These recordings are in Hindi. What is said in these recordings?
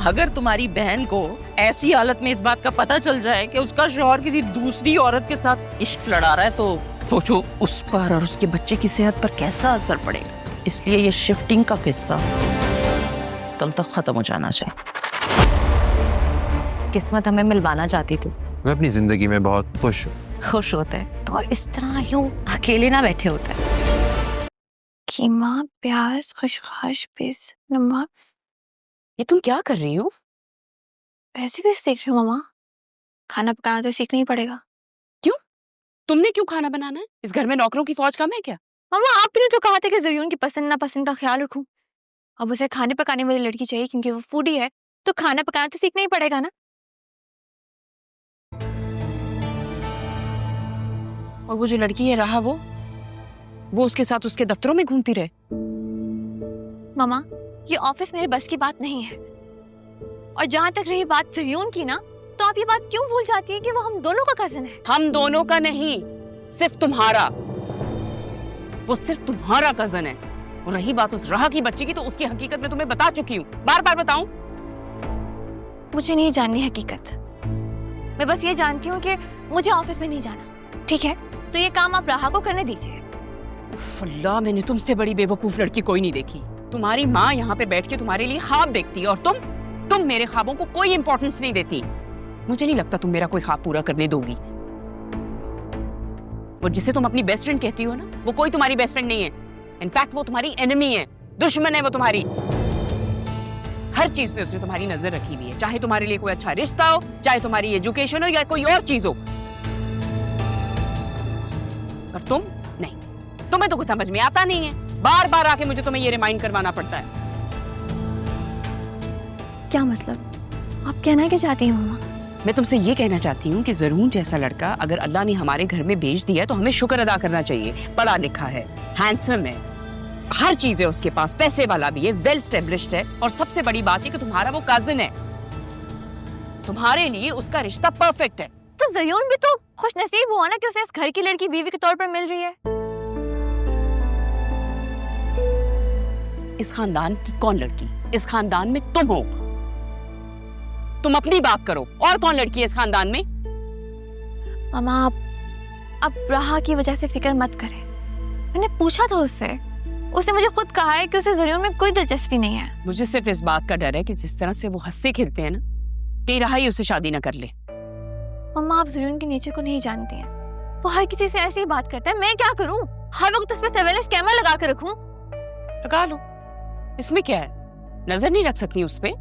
अगर तुम्हारी बहन को ऐसी हालत में इस बात का पता चल जाए कि उसका शौहर किसी दूसरी औरत के साथ इश्क लड़ा रहा है तो सोचो उस पर और उसके बच्चे की सेहत पर कैसा असर पड़ेगा। इसलिए ये शिफ्टिंग का किस्सा कल तक खत्म हो जाना चाहिए। किस्मत हमें मिलवाना चाहती थी। मैं अपनी जिंदगी में बहुत खुश हूँ। खुश होते तो इस तरह यूं अकेले ना बैठे होते। कीमा, प्याज, खशखश, पीस, नमक। ये तुम क्या कर रही हो? रेसिपी सीख रही हूँ मामा। खाना पकाना तो सीखना ही पड़ेगा। क्यों? तुमने क्यों खाना बनाना है? इस घर में नौकरों की फौज कम है क्या? मामा आपने तो कहा था कि ज़रियुन की पसंद नापसंद का ख्याल रखूं। अब उसे खाने पकाने वाली लड़की चाहिए क्योंकि वो फूडी है, तो खाना पकाना तो सीखना ही पड़ेगा ना। और वो जो लड़की है रहा वो उसके साथ उसके दफ्तरों में घूमती रहे। मामा ये ऑफिस मेरे बस की बात नहीं है। और जहां तक रही बात ज़रियुन की ना, तो आप ये बात क्यों भूल जाती है कि वो हम दोनों का कजन है। हम दोनों का नहीं, सिर्फ तुम्हारा। वो सिर्फ तुम्हारा कजन है। और रही बात उस राह की बच्ची की, तो उसकी हकीकत मैं तुम्हें बता चुकी हूँ। बार बार बताऊं? मुझे नहीं जाननी हकीकत। मैं बस ये जानती हूँ कि मुझे ऑफिस में नहीं जाना। ठीक है, तो ये काम आप राहा को करने दीजिए। अल्लाह, मैंने तुमसे बड़ी बेवकूफ लड़की कोई नहीं देखी। तुम्हारी माँ यहाँ पे बैठ के तुम्हारे लिए ख्वाब देखती है और तुम मेरे ख्वाबों को कोई इंपॉर्टेंस नहीं देती। मुझे नहीं लगता तुम मेरा कोई ख्वाब पूरा करने दोगी। और जिसे तुम अपनी बेस्ट फ्रेंड कहती हो ना, वो कोई तुम्हारी बेस्ट फ्रेंड नहीं है। इनफैक्ट वो तुम्हारी एनिमी है, दुश्मन है वो तुम्हारी। हर चीज पे उसने तुम्हारी नजर रखी हुई है, चाहे तुम्हारे लिए कोई अच्छा रिश्ता हो, चाहे तुम्हारी एजुकेशन हो या कोई और चीज हो। पर तुम नहीं, तुम्हें तो कुछ समझ में आता नहीं है। बार बार आके मुझे तुम्हें ये रिमाइंड करवाना पड़ता है। क्या मतलब? आप कहना क्या चाहती हैं मामा? मैं तुमसे ये कहना चाहती हूँ कि ज़रून जैसा लड़का अगर अल्लाह ने हमारे घर में भेज दिया है तो हमें शुक्र अदा करना चाहिए। पढ़ा लिखा है, हैंडसम है, हर चीज है उसके पास, पैसे वाला भी है, वेल स्टेब्लिश्ड है, और सबसे बड़ी बात है कि तुम्हारा वो कजिन है। तुम्हारे लिए उसका रिश्ता परफेक्ट है। तो ज़रियुन भी तो खुशनसीब हुआ ना कि उसे इस घर की लड़की बीवी के तौर पर मिल रही है। इस खानदान की कौन लड़की? इस खानदान में तुम हो। तुम अपनी बात करो, और कौन लड़की है इस खानदान में? मामा आप राहा की वजह से फिक्र मत करें। मैंने पूछा था उससे, उसने मुझे खुद कहा है कि उसे ज़रियुन में कोई दिलचस्पी नहीं है। मुझे सिर्फ इस बात का डर है कि जिस तरह से वो हंसते खेलते हैं ना, कि राहा ही उससे शादी ना कर ले। मम्मा आप ज़रियुन के नेचर को नहीं जानती हैं। वो हर किसी से ऐसे ही बात करता है। मैं क्या करूं? हर वक्त उस पर सर्वेलेंस कैमरा लगा कर रखूं? लगा लो, इसमें क्या है? नजर नहीं रख सकती उस पे?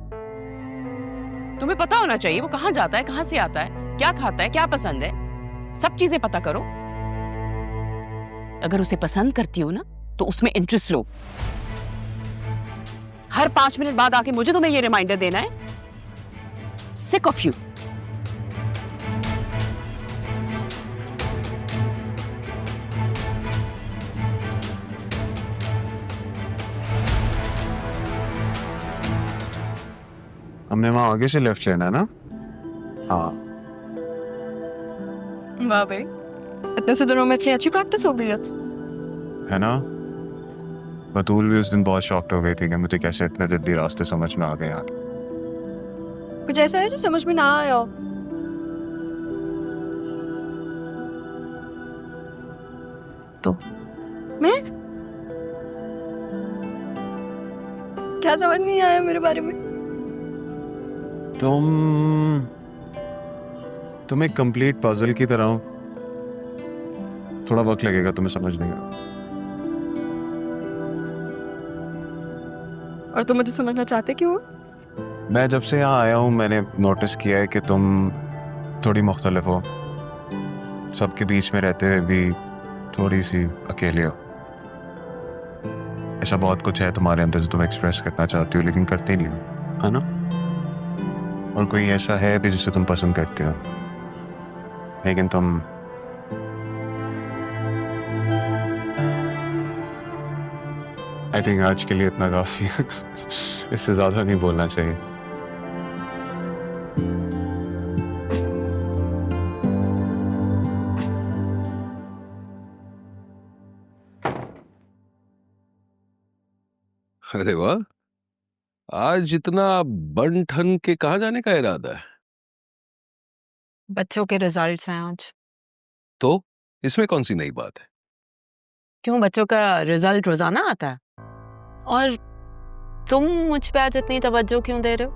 तुम्हें पता होना चाहिए वो कहाँ जाता है, कहाँ से आता है, क्या खाता है, क्या पसंद है। सब चीजें पता करो। अगर उसे पसंद करती हो ना, तो उसमें इंटरेस्ट लो। हर 5 मिनट बाद आके मुझे तुम्हें ये रिमाइंडर देना है। Sick of you. हमने वहाँ आगे से लेफ्ट लेना है ना? हाँ। वाह भाई, इतने से दिनों में इतनी अच्छी प्रैक्टिस हो गई है ना? बतूल भी उस दिन बहुत शॉक्ड हो गई थी कि मुझे कैसे इतने जल्दी रास्ते समझ में आ गए यार। कुछ ऐसा है जो समझ में ना आया हो? तो मैं क्या समझ नहीं आया मेरे बारे में? तुम एक कंप्लीट पजल की तरह हो। थोड़ा वक्त लगेगा तुम्हें समझने का। और तुम मुझे समझना चाहते क्यों हो? मैं जब से यहाँ आया हूँ मैंने नोटिस किया है कि तुम थोड़ी मुख्तलिफ हो। सबके बीच में रहते हुए भी थोड़ी सी अकेले हो। ऐसा बहुत कुछ है तुम्हारे अंदर जो तुम एक्सप्रेस करना चाहती हो लेकिन करते नहीं हो, है ना? और कोई ऐसा है भी जिसे तुम पसंद करते हो लेकिन तुम आई थिंक आज के लिए इतना काफी है। इससे ज्यादा नहीं बोलना चाहिए। अरे वाह, आज इतना बन ठन के कहाँ जाने का इरादा है? बच्चों के रिजल्ट्स हैं आज। तो इसमें कौन सी नई बात है? क्यों, बच्चों का रिजल्ट रोजाना आता है? और तुम मुझ पे आज इतनी तवज्जो क्यों दे रहे हो?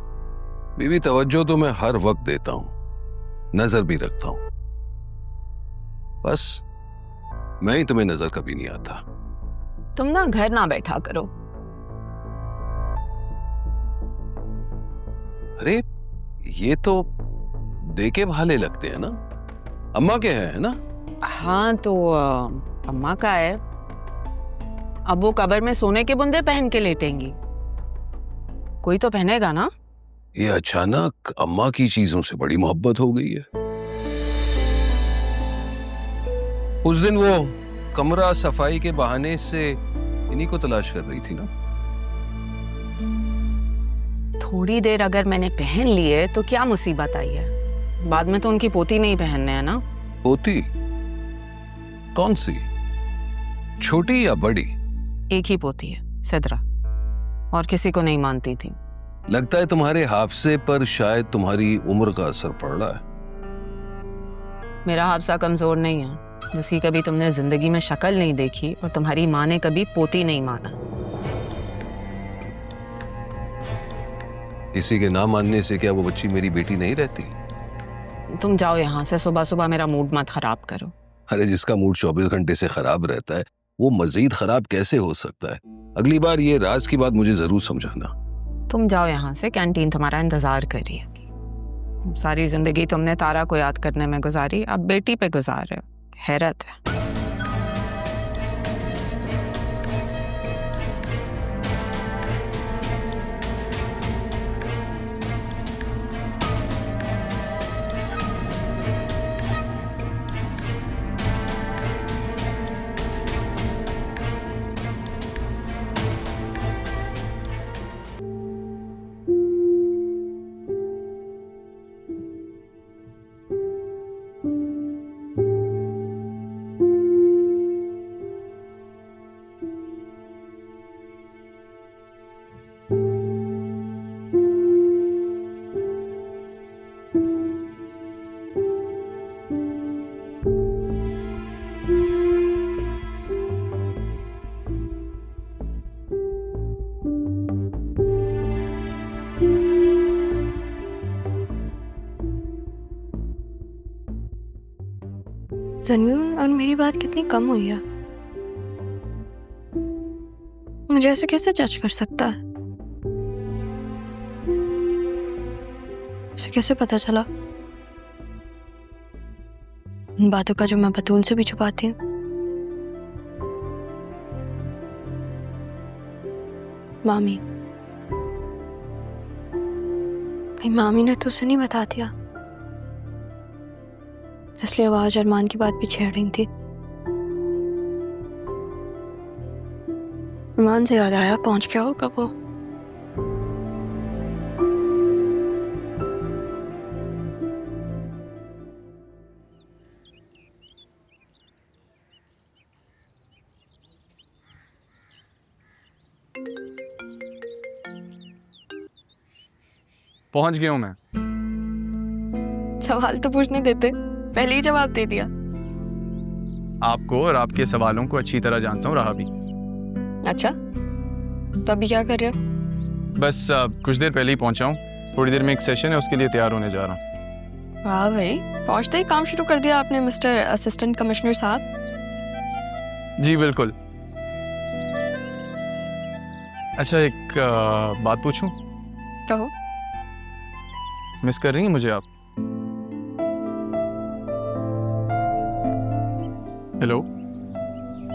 बीवी, तवज्जो तो मैं हर वक्त देता हूँ, नजर भी रखता हूँ, बस मैं ही तुम्हें नजर कभी नहीं आता। तुम ना घर ना बैठा करो। अरे ये तो देखे भाले लगते हैं ना, अम्मा के हैं ना? हाँ तो अम्मा का है। अब वो कब्र में सोने के बुंदे पहन के लेटेंगी, कोई तो पहनेगा ना। ये अचानक अम्मा की चीजों से बड़ी मोहब्बत हो गई है। उस दिन वो कमरा सफाई के बहाने से इन्हीं को तलाश कर रही थी ना। थोड़ी देर अगर मैंने पहन लिए तो क्या मुसीबत आई है? बाद में तो उनकी पोती नहीं पहनने हैं ना। पोती? कौन सी, छोटी या बड़ी? एक ही पोती है, सिद्रा, और किसी को नहीं मानती थी। लगता है तुम्हारे हाफजे पर शायद तुम्हारी उम्र का असर पड़ रहा है। मेरा हाफजा कमजोर नहीं है, जिसकी कभी तुमने जिंदगी में शक्ल नहीं देखी और तुम्हारी माँ ने कभी पोती नहीं माना। किसी के ना मानने से क्या वो बच्ची मेरी बेटी नहीं रहती? तुम जाओ यहाँ से, सुबह सुबह मेरा मूड मत खराब करो। अरे जिसका मूड 24 घंटे से खराब रहता है वो मजीद खराब कैसे हो सकता है? अगली बार ये राज की बात मुझे जरूर समझाना। तुम जाओ यहाँ से, कैंटीन तुम्हारा इंतजार कर रही है। सारी जिंदगी तुमने तारा को याद करने में गुजारी, अब बेटी पे गुजार रहे हो। हैरत है। जन्नून और मेरी बात कितनी कम हुई है। मुझे ऐसे कैसे जज कर सकता है? उसे कैसे पता चला उन बातों का जो मैं बतूल से भी छुपाती हूँ? मामी, कहीं मामी ने तो उसे नहीं बता दिया, इसलिए आवाज अरमान की बात भी छेड़ रही थी। अरमान से याद आया, पहुंच गया होगा वो। पहुंच गया हूं मैं। सवाल तो पूछने देते, पहले ही जवाब दे दिया। आपको और आपके सवालों को अच्छी तरह जानता हूँ, रहा भी। अच्छा, तो अभी क्या कर रहे हो? बस कुछ देर पहले ही पहुंचा हूँ, थोड़ी देर में एक सेशन है, उसके लिए तैयार होने जा रहा हूँ। वाह भाई, पहुंचते ही काम शुरू कर दिया आपने मिस्टर असिस्टेंट कमिश्नर साहब। जी बिल्कुल। अच्छा, एक बात पूछूं? कहो। मिस कर रही हैं मुझे आप? हेलो,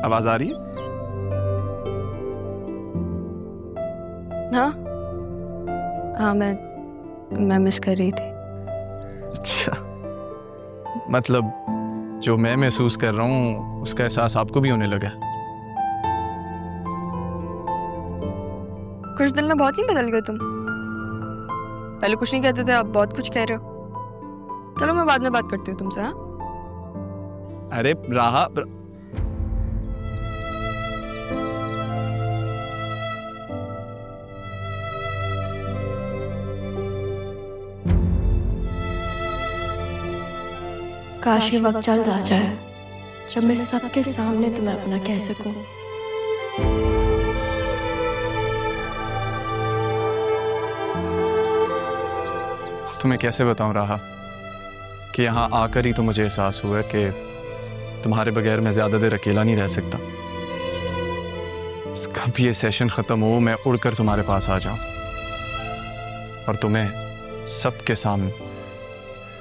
आवाज आ रही है? हाँ हाँ, मैं मिस कर रही थी। अच्छा, मतलब जो मैं महसूस कर रहा हूँ उसका एहसास आपको भी होने लगा? कुछ दिन में बहुत नहीं बदल गए तुम। पहले कुछ नहीं कहते थे, अब बहुत कुछ कह रहे हो। चलो मैं बाद में बात करती हूँ तुमसे। हाँ, अरे राहा, काश ये वक्त जल्द आ जाए जब मैं सबके सामने तुम्हें अपना कह सकूं। तुम्हें कैसे बताऊं राहा कि यहाँ आकर ही तो मुझे एहसास हुआ कि तुम्हारे बगैर मैं ज्यादा देर अकेला नहीं रह सकता। कब ये सेशन खत्म हो मैं उड़कर तुम्हारे पास आ जाऊं और तुम्हें सबके सामने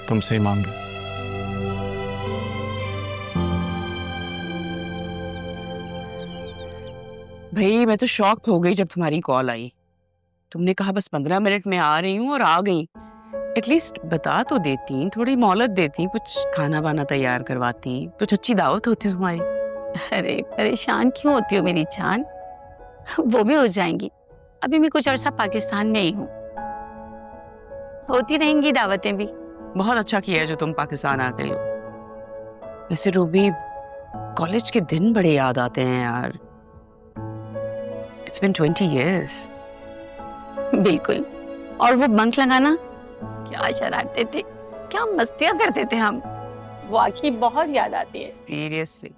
तुमसे ही मांग लूं। भाई मैं तो शॉक हो गई जब तुम्हारी कॉल आई। तुमने कहा बस 15 मिनट में आ रही हूँ और आ गई। एटलीस्ट बता तो देती, थोड़ी मोहलत देती, कुछ खाना वाना तैयार करवाती, कुछ अच्छी दावत होती तुम्हारी। अरे परेशान क्यों होती हो मेरी जान, वो भी हो जाएंगी। अभी मैं कुछ अर्सा पाकिस्तान में ही हूँ, होती रहेंगी दावतें भी। बहुत अच्छा किया है जो तुम पाकिस्तान आ गई हो। वैसे रूबी कॉलेज के दिन बड़े याद आते हैं यार। It's been 20 years. बिल्कुल। और वो बंक लगाना, क्या शरारतें थी, क्या मस्तियां करते थे हम, वाकई बहुत याद आती है। Seriously.